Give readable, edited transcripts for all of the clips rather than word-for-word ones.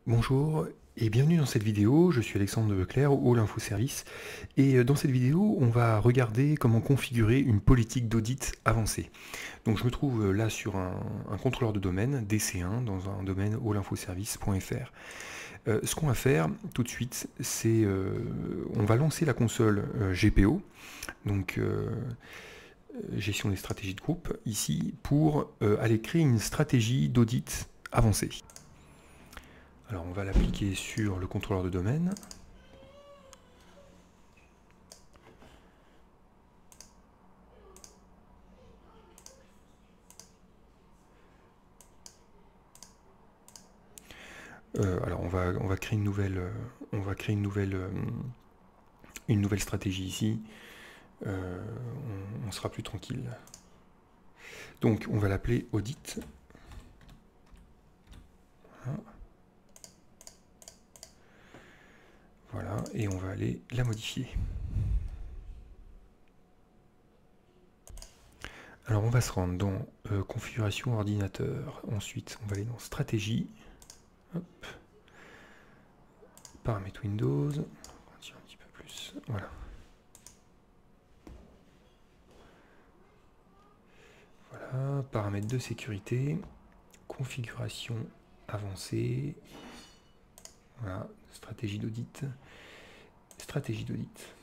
Bonjour et bienvenue dans cette vidéo, je suis Alexandre de Leclerc, All Info Service, et dans cette vidéo on va regarder comment configurer une politique d'audit avancée. Donc je me trouve là sur un contrôleur de domaine, DC1, dans un domaine allinfoservice.fr. Ce qu'on va faire tout de suite, c'est on va lancer la console GPO, donc gestion des stratégies de groupe, ici, pour aller créer une stratégie d'audit avancée. Alors on va l'appliquer sur le contrôleur de domaine. Alors on va créer une nouvelle stratégie ici. On sera plus tranquille. Donc on va l'appeler audit. Voilà, et on va aller la modifier. Alors on va se rendre dans configuration ordinateur. Ensuite on va aller dans stratégie. Hop. Paramètres Windows. On va tirer un petit peu plus. Voilà. Voilà, paramètres de sécurité. Configuration avancée. Voilà, stratégie d'audit. Stratégie d'audit.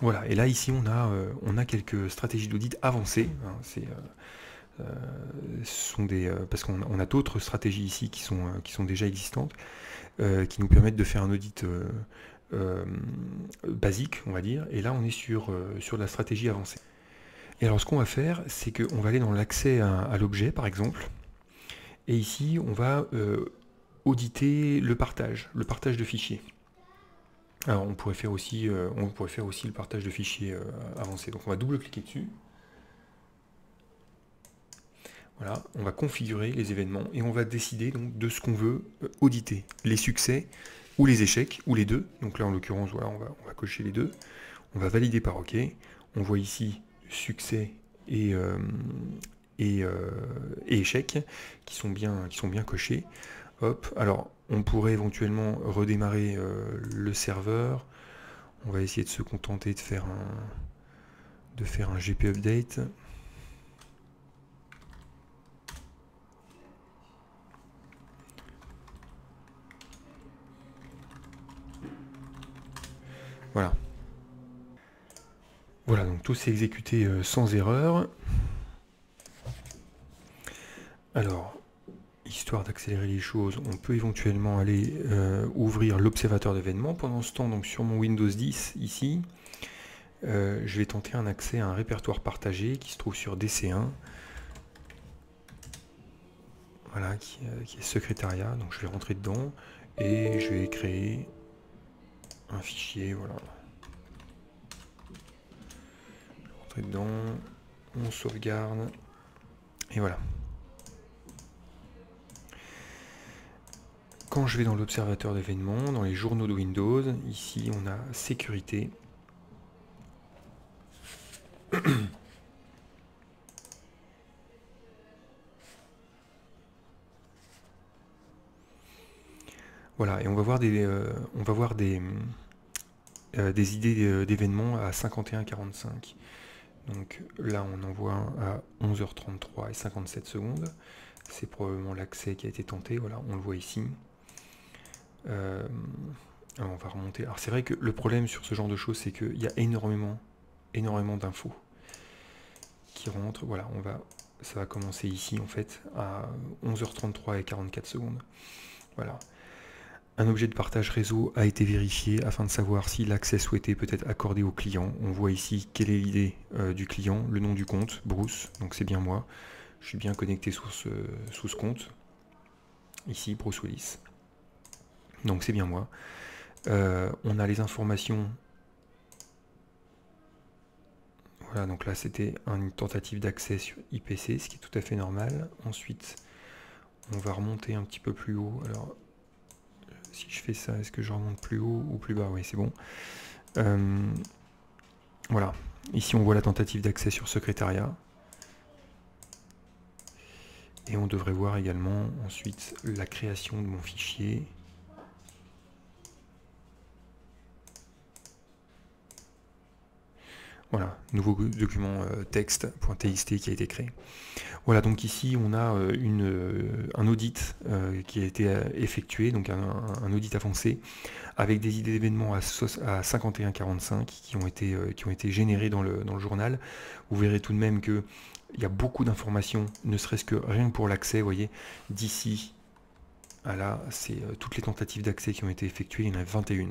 Voilà, et là ici on a quelques stratégies d'audit avancées. Hein, ce sont parce qu'on a d'autres stratégies ici qui sont déjà existantes, qui nous permettent de faire un audit basique, on va dire. Et là on est sur la stratégie avancée. Et alors ce qu'on va faire, c'est qu'on va aller dans l'accès à l'objet par exemple. Et ici on va auditer le partage de fichiers. Alors on pourrait faire aussi le partage de fichiers avancé. Donc on va double-cliquer dessus. Voilà, on va configurer les événements et on va décider donc de ce qu'on veut auditer, les succès ou les échecs ou les deux. Donc là en l'occurrence, voilà, on va cocher les deux. On va valider par OK. On voit ici succès et échecs qui sont bien cochés. Hop, alors on pourrait éventuellement redémarrer le serveur. On va essayer de se contenter de faire un GP update. Voilà. Voilà, donc tout s'est exécuté sans erreur. Alors, histoire d'accélérer les choses, on peut éventuellement aller ouvrir l'observateur d'événements. Pendant ce temps, donc sur mon Windows 10, ici, je vais tenter un accès à un répertoire partagé qui se trouve sur DC1. Voilà, qui est secrétariat. Donc je vais rentrer dedans et je vais créer un fichier. Voilà. Je vais rentrer dedans, on sauvegarde et voilà. Quand je vais dans l'observateur d'événements, dans les journaux de Windows, ici on a sécurité. Voilà, et on va voir des idées d'événements à 51,45. Donc là on en voit un à 11h33 et 57 secondes. C'est probablement l'accès qui a été tenté, voilà, on le voit ici. On va remonter. Alors c'est vrai que le problème sur ce genre de choses, c'est qu'il y a énormément d'infos qui rentrent. Voilà, ça va commencer ici en fait à 11h33 et 44 secondes. Voilà. Un objet de partage réseau a été vérifié afin de savoir si l'accès souhaité peut être accordé au client. On voit ici quelle est l'idée du client, le nom du compte, Bruce, donc c'est bien moi. Je suis bien connecté sous ce compte. Ici, Bruce Willis. Donc c'est bien moi. On a les informations. Voilà, donc là c'était une tentative d'accès sur IPC, ce qui est tout à fait normal. Ensuite, on va remonter un petit peu plus haut. Alors, si je fais ça, est-ce que je remonte plus haut ou plus bas? Oui, c'est bon. Voilà. Ici, on voit la tentative d'accès sur secrétariat. Et on devrait voir également ensuite la création de mon fichier. Voilà, nouveau document texte.txt qui a été créé. Voilà, donc ici on a un audit qui a été effectué, donc un audit avancé, avec des idées d'événements à 51,45 qui ont été générés dans le journal. Vous verrez tout de même qu'il y a beaucoup d'informations, ne serait-ce que rien que pour l'accès, vous voyez, d'ici à là, c'est toutes les tentatives d'accès qui ont été effectuées, il y en a 21.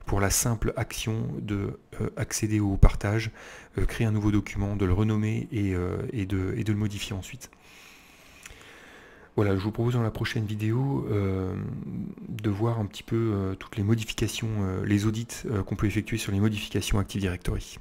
Pour la simple action de accéder au partage, créer un nouveau document, de le renommer et de le modifier ensuite. Voilà, je vous propose dans la prochaine vidéo de voir un petit peu toutes les modifications, les audits qu'on peut effectuer sur les modifications Active Directory.